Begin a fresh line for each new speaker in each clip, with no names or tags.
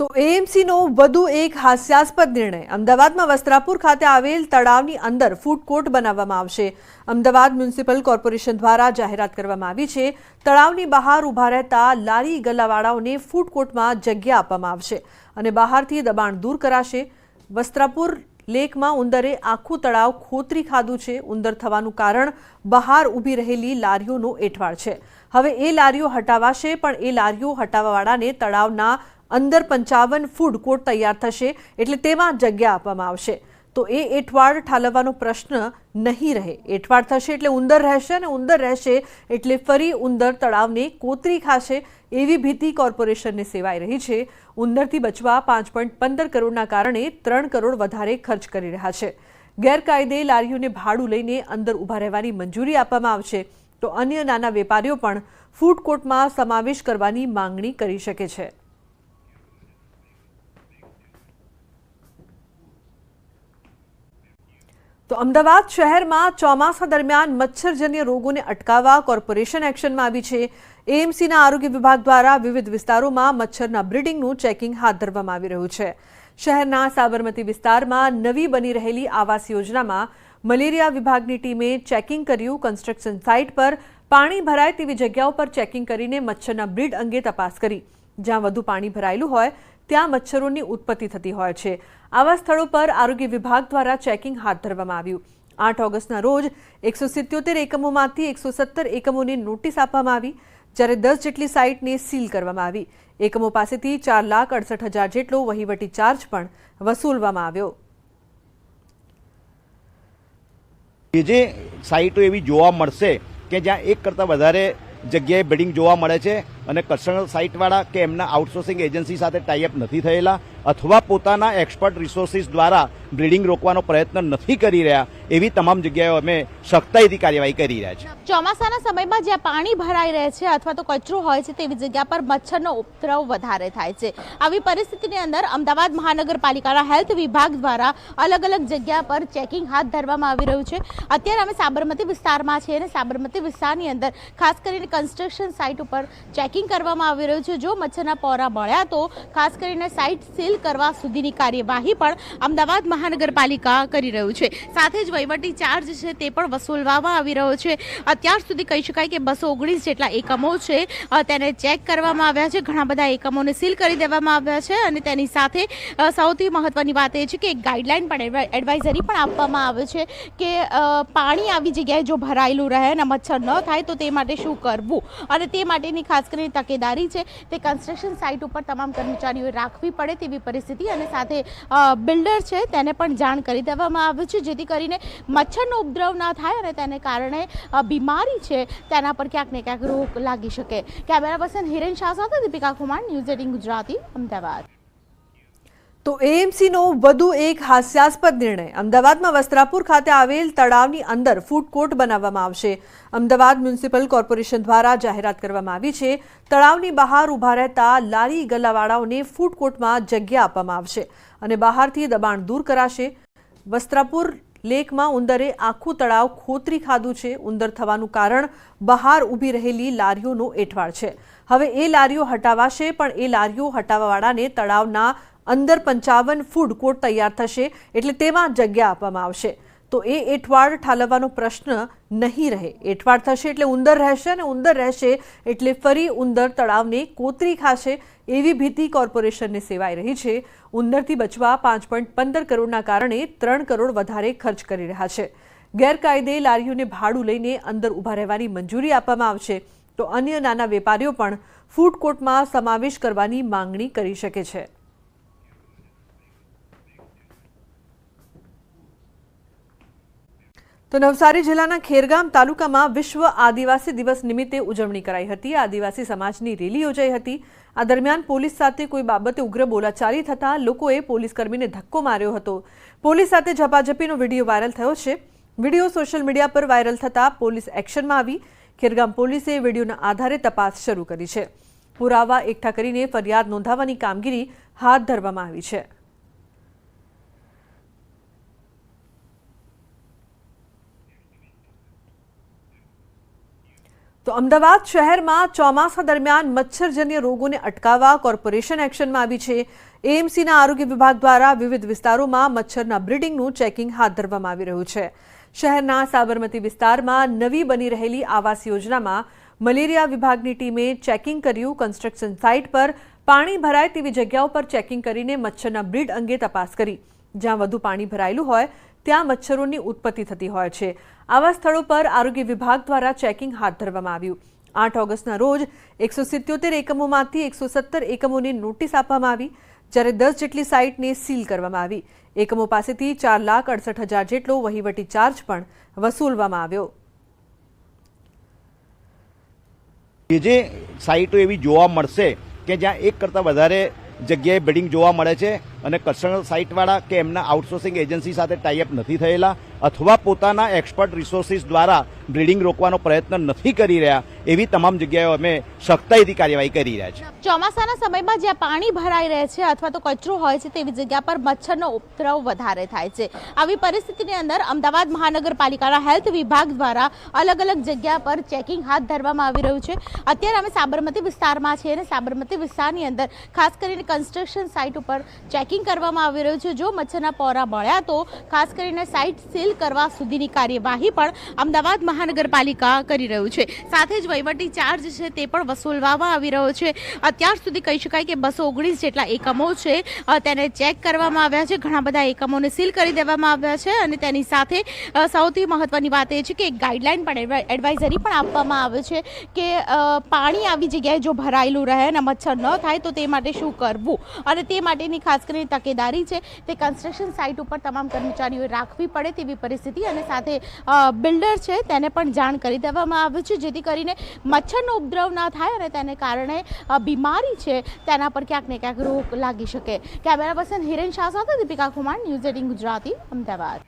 તો એએમસીનો વધુ એક હાસ્યાસ્પદ નિર્ણય. અમદાવાદમાં વસ્ત્રાપુર ખાતે આવેલ તળાવની અંદર ફૂડ કોર્ટ બનાવવામાં આવશે. અમદાવાદ મ્યુનિસિપલ કોર્પોરેશન દ્વારા જાહેરાત કરવામાં આવી છે. તળાવની બહાર ઊભા રહેતા લારી ગલ્લાવાળાઓને ફૂડ કોર્ટમાં જગ્યા આપવામાં આવશે અને બહારથી દબાણ દૂર કરાશે. વસ્ત્રાપુર લેકમાં ઉંદરે આખું તળાવ ખોતરી ખાધું છે. ઉંદર થવાનું કારણ બહાર ઊભી રહેલી લારીઓનો એઠવાડ છે. હવે એ લારીઓ હટાવાશે, પણ એ લારીઓ હટાવવાવાળાને તળાવના અંદર 55 ફૂડ કોર્ટ તૈયાર થશે, એટલે તેમાં જગ્યા આપવામાં આવશે. તો એ એઠવાડ ઠાલવવાનો પ્રશ્ન નહીં રહે. એઠવાડ થશે એટલે ઉંદર રહેશે, અને ઉંદર રહેશે એટલે ફરી ઉંદર તળાવને કોતરી ખાશે, એવી ભીતિ કોર્પોરેશનને સેવાઈ રહી છે. ઉંદરથી બચવા 5.15 કરોડના કારણે 3 કરોડ વધારે ખર્ચ કરી રહ્યા છે. ગેરકાયદે લારીઓને ભાડું લઈને અંદર ઊભા રહેવાની મંજૂરી આપવામાં આવશે, તો અન્ય નાના વેપારીઓ પણ ફૂડ કોર્ટમાં સમાવેશ કરવાની માંગણી કરી શકે છે. તો અમદાવાદ શહેરમાં ચોમાસા દરમિયાન મચ્છરજન્ય રોગોને અટકાવવા કોર્પોરેશન એક્શનમાં આવી છે. એએમસીના આરોગ્ય વિભાગ દ્વારા વિવિધ વિસ્તારોમાં મચ્છરના બ્રીડિંગનું ચેકિંગ હાથ ધરવામાં આવી રહ્યું છે. શહેરના સાબરમતી વિસ્તારમાં નવી બની રહેલી આવાસ યોજનામાં મલેરિયા વિભાગની ટીમે ચેકિંગ કર્યું. કન્સ્ટ્રક્શન સાઇટ પર પાણી ભરાય તેવી જગ્યાઓ પર ચેકિંગ કરીને મચ્છરના બ્રીડ અંગે તપાસ કરી. જ્યાં વધુ પાણી ભરાયેલું હોય ત્યાં મચ્છરોની ઉત્પત્તિ થતી હોય છે. આવા સ્થળો પર આરોગ્ય વિભાગ દ્વારા ચેકિંગ હાથ ધરવામાં આવ્યું. 8 ઓગસ્ટના રોજ 177 એકમોમાંથી 117 એકમોને નોટિસ આપવામાં આવી, જ્યારે 10 જેટલી સાઇટને સીલ કરવામાં આવી. એકમો પાસેથી 4,68,000 જેટલો વહીવટી ચાર્જ પણ વસૂલવામાં આવ્યો.
જે સાઇટો એવી જોવા મળશે કે જ્યાં એક કરતાં વધારે જગ્યાએ બ્રીડિંગ જોવા મળે છે અને કન્સર્ન સાઇટવાળા કે એમના આઉટસોર્સિંગ એજન્સી સાથે ટાઈઅપ નથી થયેલા, અથવા પોતાના એક્સપર્ટ રિસોર્સિસ દ્વારા બ્રીડિંગ રોકવાનો પ્રયત્ન નથી કરી રહ્યા, એવી તમામ જગ્યાએ અમે સખ્તાઈથી કાર્યવાહી કરી રહ્યા છીએ.
ચોમાસાના સમયમાં જ્યાં પાણી ભરાઈ રહે છે અથવા તો કચરો હોય છે તેવી જગ્યા પર મચ્છરનો ઉપદ્રવ વધારે થાય છે. આવી પરિસ્થિતિની અંદર અમદાવાદ મહાનગરપાલિકાના હેલ્થ વિભાગ દ્વારા અલગ અલગ જગ્યા પર ચેકિંગ હાથ ધરવામાં આવી રહ્યું છે. અત્યારે અમે સાબરમતી વિસ્તારમાં છીએ અને સાબરમતી વિસ્તારની અંદર ખાસ કરીને કન્સ્ટ્રક્શન સાઇટ ઉપર ચેકિંગ કરવામાં આવી રહ્યું છે. જો મચ્છરના પોરા મળ્યા તો ખાસ કરીને સાઇટ સીલ કરવા સુધીની કાર્યવાહી પણ અમદાવાદ મહાનગરપાલિકા કરી રહ્યું છે. સાથે જ વહીવટી ચાર્જ છે તે પણ વસૂલવામાં આવી રહ્યો છે. અત્યાર સુધી કહી શકાય કે 219 જેટલા એકમો છે તેને ચેક કરવામાં આવ્યા છે. ઘણા બધા એકમોને સીલ કરી દેવામાં આવ્યા છે અને તેની સાથે સૌથી મહત્વની વાત એ છે કે એક ગાઈડલાઈન પણ એડવાઇઝરી પણ આપવામાં આવે છે કે પાણી આવી જગ્યાએ જો ભરાયેલું રહે અને મચ્છર ન થાય તો તે માટે શું કરવું, અને તે માટેની ખાસ કરીને તકેદારી છે તે કન્સ્ટ્રક્શન સાઇટ ઉપર તમામ કર્મચારીઓએ રાખવી પડે તેવી પરિસ્થિતિ, અને સાથે બિલ્ડર છે તેને પણ જાણ કરી દેવામાં આવે છે, જેથી કરીને મચ્છરનો ઉપદ્રવ ના થાય અને તેને કારણે બીમારી છે તેના પર ક્યાંક ને ક્યાંક રોક લાગી શકે. કેમેરા પર્સન હિરેન શાહ સાથે દીપિકા કુમાર, ન્યૂઝ 18 ગુજરાતી, અમદાવાદ.
તો એએમસીનો વધુ એક હાસ્યાસ્પદ નિર્ણય. અમદાવાદમાં વસ્ત્રાપુર ખાતે આવેલ તળાવની અંદર ફૂડ કોર્ટ બનાવવામાં આવશે. અમદાવાદ મ્યુનિસિપલ કોર્પોરેશન દ્વારા જાહેરાત કરવામાં આવી છે. તળાવની બહાર ઊભા રહેતા લારી ગલ્લાવાળાઓને ફૂડ કોર્ટમાં જગ્યા આપવામાં આવશે અને બહારથી દબાણ દૂર કરાશે. વસ્ત્રાપુર લેકમાં ઉંદરે આખું તળાવ ખોતરી ખાધું છે. ઉંદર થવાનું કારણ બહાર ઊભી રહેલી લારીઓનો એઠવાડ છે. હવે એ લારીઓ હટાવાશે, પણ એ લારીઓ હટાવવાવાળાને તળાવના અંદર 55 ફૂડ કોર્ટ તૈયાર થશે, એટલે તેમાં જગ્યા આપવામાં આવશે. તો એ એઠવાડ ઠાલવવાનો પ્રશ્ન નહીં રહે. એઠવાડ થશે એટલે ઉંદર રહેશે, અને ઉંદર રહેશે એટલે ફરી ઉંદર તળાવને કોતરી ખાશે, એવી ભીતિ કોર્પોરેશનને સેવાઈ રહી છે. ઉંદરથી બચવા 5.15 કરોડના કારણે 3 કરોડ વધારે ખર્ચ કરી રહ્યા છે. ગેરકાયદે લારીઓને ભાડું લઈને અંદર ઊભા રહેવાની મંજૂરી આપવામાં આવશે, તો અન્ય નાના વેપારીઓ પણ ફૂડ કોર્ટમાં સમાવેશ કરવાની માંગણી કરી શકે છે. તો નવસારી જિલ્લાના ખેરગામ તાલુકામાં વિશ્વ આદિવાસી દિવસ નિમિત્તે ઉજવણી કરાઈ હતી. આદિવાસી સમાજની રેલી યોજાઈ હતી. આ દરમિયાન પોલીસ સાથે કોઈ બાબતે ઉગ્ર બોલાચાલી થતાં લોકોએ પોલીસકર્મીને ધક્કો માર્યો હતો. પોલીસ સાથે ઝપાઝપીનો વિડીયો વાયરલ થયો છે. વિડીયો સોશિયલ મીડિયા પર વાયરલ થતાં પોલીસ એક્શનમાં આવી. ખેરગામ પોલીસે વિડીયોના આધારે તપાસ શરૂ કરી છે. પુરાવા એકઠા કરીને ફરિયાદ નોંધાવવાની કામગીરી હાથ ધરવામાં આવી છે. તો અમદાવાદ શહેરમાં ચોમાસા દરમિયાન મચ્છરજન્ય રોગોને અટકાવવા કોર્પોરેશન એક્શનમાં આવી છે। એએમસીના આરોગ્ય વિભાગ દ્વારા વિવિધ વિસ્તારોમાં મચ્છરના બ્રીડિંગનું ચેકિંગ હાથ ધરવામાં આવી રહ્યું છે। શહેરના સાબરમતી વિસ્તારમાં નવી બની રહેલી આવાસ યોજનામાં મલેરિયા વિભાગની ટીમે ચેકિંગ કર્યું। કન્સ્ટ્રક્શન સાઇટ પર પાણી ભરાય તેવી જગ્યાઓ પર ચેકિંગ કરીને મચ્છરના બ્રીડ અંગે તપાસ કરી। જ્યાં વધુ પાણી ભરાયેલું હોય ત્યાં મચ્છરોની ઉત્પત્તિ થતી હોય છે। આવા સ્થળો પર આરોગ્ય વિભાગ દ્વારા ચેકિંગ હાથ ધરવામાં આવ્યું। 8 ઓગસ્ટના રોજ 177 એકમોમાંથી 117 એકમોને નોટિસ આપવામાં આવી, જ્યારે 10 જેટલી સાઇટને સીલ કરવામાં આવી। એકમો પાસેથી 4,68,000 જેટલો વહીવટી ચાર્જ પણ વસૂલવામાં આવ્યો।
જે સાઇટો એવી જોવા મળશે કે જ્યાં એક કરતાં વધારે જગ્યાએ બ્રીડિંગ જોવા મળે છે અને કન્સર્ન સાઇટવાળા કે એમના આઉટસોર્સિંગ એજન્સી સાથે ટાઈઅપ નથી થયેલા અથવા પોતાના એક્સપર્ટ રિસોર્સિસ દ્વારા બ્રીડિંગ રોકવાનો પ્રયત્ન નથી કરી રહ્યા, એવી તમામ જગ્યાએ અમે સખ્તાઈથી કાર્યવાહી કરી રહ્યા છીએ।
ચોમાસાના સમયમાં જ્યાં પાણી ભરાઈ રહે છે અથવા તો કચરો હોય છે તેવી જગ્યા પર મચ્છરનો ઉપદ્રવ વધારે થાય છે। આવી પરિસ્થિતિની અંદર અમદાવાદ મહાનગરપાલિકાના હેલ્થ વિભાગ દ્વારા અલગ અલગ જગ્યા પર ચેકિંગ હાથ ધરવામાં આવી રહ્યું છે। અત્યારે અમે સાબરમતી વિસ્તારમાં છીએ અને સાબરમતી વિસ્તારની અંદર ખાસ કરીને કન્સ્ટ્રક્શન સાઇટ ઉપર ચેકિંગ કરવામાં આવી રહ્યું છે। જો મચ્છરના પોરા મળ્યા તો ખાસ કરીને સાઇટ સીલ કરવા સુધીની કાર્યવાહી પણ અમદાવાદ મહાનગરપાલિકા કરી રહ્યું છે। સાથે જ વહીવટી ચાર્જ છે તે પણ વસૂલવામાં આવી રહ્યો છે। અત્યાર સુધી કહી શકાય કે 219 જેટલા એકમો છે તેને ચેક કરવામાં આવ્યા છે। ઘણા બધા એકમોને સીલ કરી દેવામાં આવ્યા છે અને તેની સાથે સૌથી મહત્વની વાત એ છે કે એક ગાઈડલાઈન પણ એડવાઇઝરી પણ આપવામાં આવે છે કે પાણી આવી જગ્યાએ જો ભરાયેલું રહે અને મચ્છર ન થાય તો તે માટે શું કરવું અને તે માટેની ખાસ કરીને તકેદારી છે તે કન્સ્ટ્રક્શન સાઇટ ઉપર તમામ કર્મચારીઓએ રાખવી પડે તેવી પરિસ્થિતિ અને સાથે બિલ્ડર છે તેને પણ જાણ કરી દેવામાં આવ્યું છે, જેથી કરીને મચ્છરનો ઉપદ્રવ ન થાય અને તેને કારણે બીમારી છે તેના પર ક્યાંક ને ક્યાંક રોક લાગી શકે। કેમેરા પર્સન હિરેન શાહ સાથે દીપિકા કુમાર, ન્યૂઝ 18 ગુજરાતી, અમદાવાદ।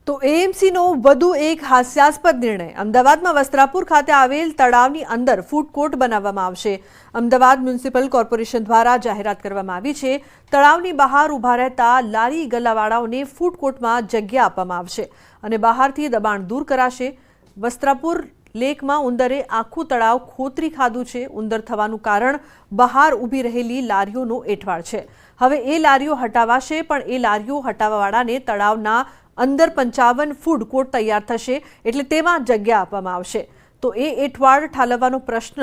તો એએમસીનો વધુ એક હાસ્યાસ્પદ નિર્ણય। અમદાવાદમાં વસ્ત્રાપુર ખાતે આવેલ તળાવની અંદર ફૂડ કોર્ટ બનાવવામાં આવશે। અમદાવાદ મ્યુનિસિપલ કોર્પોરેશન દ્વારા જાહેરાત કરવામાં આવી છે। તળાવની બહાર ઊભા રહેતા લારી ગલ્લાવાળાઓને ફૂડ કોર્ટમાં જગ્યા આપવામાં આવશે અને બહારથી દબાણ દૂર કરાશે। વસ્ત્રાપુર લેકમાં ઉંદરે આખું તળાવ ખોતરી ખાધું છે। ઉંદર થવાનું કારણ બહાર ઊભી રહેલી લારીઓનો એઠવાડ છે। હવે એ લારીઓ હટાવાશે, પણ એ લારીઓ હટાવવાવાળાને તળાવના અંદર 55 ફૂડ કોર્ટ તૈયાર થશે એટલે તેમાં જગ્યા આપવામાં આવશે। તો એ એઠવાડ ઠાલવવાનો પ્રશ્ન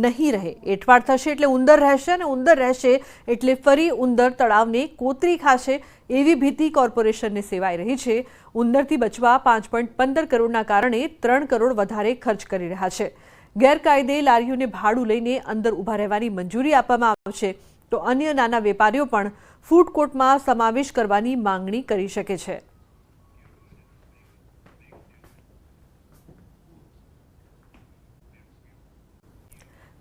નહીં રહે। એઠવાડ થશે એટલે ઉંદર રહેશે અને ઉંદર રહેશે એટલે ફરી ઉંદર તળાવને કોતરી ખાશે, એવી ભીતિ કોર્પોરેશનને સેવાઈ રહી છે। ઉંદરથી બચવા 5.15 કરોડના કારણે 3 કરોડ વધારે ખર્ચ કરી રહ્યા છે। ગેરકાયદે લારીઓને ભાડું લઈને અંદર ઊભા રહેવાની મંજૂરી આપવામાં આવશે તો અન્ય નાના વેપારીઓ પણ ફૂડ કોર્ટમાં સમાવેશ કરવાની માંગણી કરી શકે છે।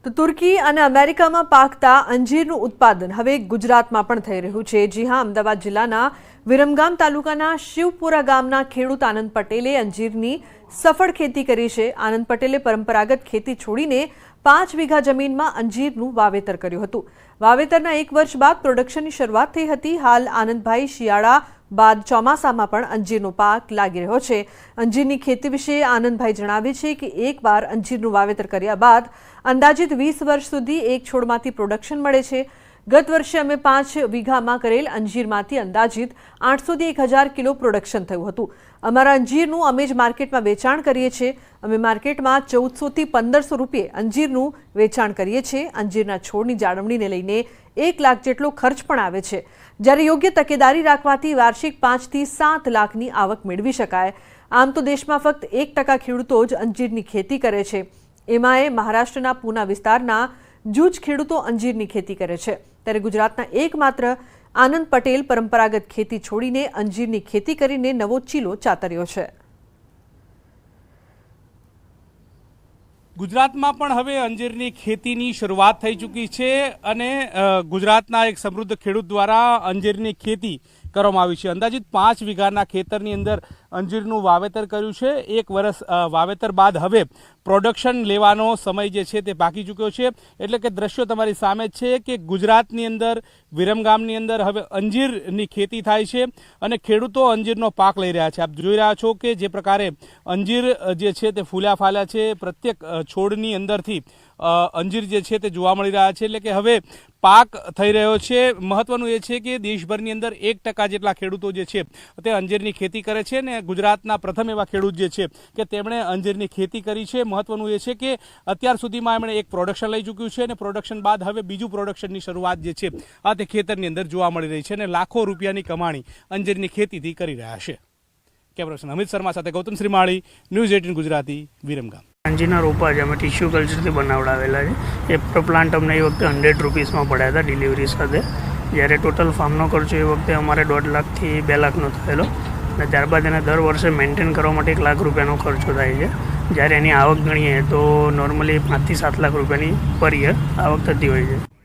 તો તુર્કી અને અમેરિકામાં પાકતા અંજીરનું ઉત્પાદન હવે ગુજરાતમાં પણ થઈ રહ્યું છે। જી હા, અમદાવાદ જિલ્લાના વિરમગામ તાલુકાના શિવપુરા ગામના ખેડૂત આનંદ પટેલે અંજીરની સફળ ખેતી કરી છે। આનંદ પટેલે પરંપરાગત ખેતી છોડીને 5 વીઘા જમીનમાં અંજીરનું વાવેતર કર્યું હતું। વાવેતરના 1 વર્ષ બાદ પ્રોડક્શનની શરૂઆત થઈ હતી। હાલ આનંદભાઈ શિયાળા બાદ ચોમાસામાં પણ અંજીરનો પાક લાગી રહ્યો છે। અંજીરની ખેતી વિશે આનંદભાઈ જણાવે છે કે એકવાર અંજીરનું વાવેતર કર્યા બાદ અંદાજિત 20 વર્ષ સુધી એક છોડમાંથી પ્રોડક્શન મળે છે। ગત વર્ષે અમે 5 વીઘામાં કરેલ અંજીરમાંથી અંદાજિત 800 થી 1000 કિલો પ્રોડક્શન થયું હતું। અમારા અંજીરનું અમે જ માર્કેટમાં વેચાણ કરીએ છીએ। અમે માર્કેટમાં 1400 થી 1500 રૂપિયે અંજીરનું વેચાણ કરીએ છીએ। અંજીરના છોડની જાળવણીને લઈને 1 લાખ જેટલો ખર્ચ પણ આવે છે, જ્યારે યોગ્ય તકેદારી રાખવાથી વાર્ષિક 5 થી 7 લાખની આવક મેળવી શકાય। આમ તો દેશમાં ફક્ત 1% ખેડૂતો જ અંજીરની ખેતી કરે છે। એમાંય મહારાષ્ટ્રના પૂના વિસ્તારના જૂજ ખેડૂતો અંજીરની ખેતી કરે છે, ત્યારે ગુજરાતના એકમાત્ર આનંદ પટેલ પરંપરાગત ખેતી છોડીને અંજીરની ખેતી કરીને નવો ચીલો ચાતર્યો છે।
ગુજરાતમાં પણ હવે અંજીરની ખેતીની શરૂઆત થઈ ચૂકી છે અને ગુજરાતના એક સમૃદ્ધ ખેડૂત દ્વારા અંજીરની ખેતી કરવામાં આવી છે. અંદાજિત 5 વીઘાના ખેતરની અંદર અંજીરનું વાવેતર કર્યું છે. 1 વર્ષ વાવેતર બાદ હવે પ્રોડક્શન લેવાનો સમય જે છે તે પાકી ચૂક્યો છે. એટલે કે દ્રશ્યો તમારી સામે જ છે કે ગુજરાતની અંદર વિરમગામની અંદર હવે અંજીરની ખેતી થાય છે અને ખેડૂતો અંજીરનો પાક લઈ રહ્યા છે. આપ જોઈ રહ્યા છો કે જે પ્રકારે અંજીર જે છે તે ફૂલ્યા ફાલ્યા છે. પ્રત્યેક છોડની અંદરથી અંજીર જે છે તે જોવા મળી રહ્યા છે. એટલે કે હવે પાક થઈ રહ્યો છે. મહત્વનું એ છે કે દેશભરની અંદર 1% જેટલા ખેડૂતો જે છે તે અંજીરની ખેતી કરે છે ને ગુજરાતના પ્રથમ એવા ખેડૂત જે છે કે તેમણે અંજીરની ખેતી કરી છે. મહત્વનું એ છે કે અત્યાર સુધીમાં એમણે એક પ્રોડક્શન લઈ ચૂક્યું છે અને પ્રોડક્શન બાદ હવે બીજું પ્રોડક્શનની શરૂઆત જે છે આ તે ખેતરની અંદર જોવા મળી રહી છે અને લાખો રૂપિયાની કમાણી અંજીરની ખેતીથી કરી રહ્યા છે. કેમેરાપર્સન અમિત શર્મા સાથે ગૌતમ શ્રીમાળી, ન્યૂઝ 18 ગુજરાતી, વિરમગામ.
અંજીરના રોપા છે અમે ટિશ્યુ કલ્ચરથી બનાવડાવેલા છે. એ પ્લાન્ટ અમને એ વખતે 100 રૂપીસમાં પડ્યા હતા ડિલિવરી સાથે. જ્યારે ટોટલ ફાર્મનો ખર્ચો એ વખતે અમારે 1.5 લાખથી 2 લાખનો થયેલો અને ત્યારબાદ એને દર વર્ષે મેન્ટેન કરવા માટે 1 લાખ રૂપિયાનો ખર્ચો થાય છે. જ્યારે એની આવક ગણીએ તો નોર્મલી 5 થી 7 લાખ રૂપિયાની પર યર આવક થતી હોય છે.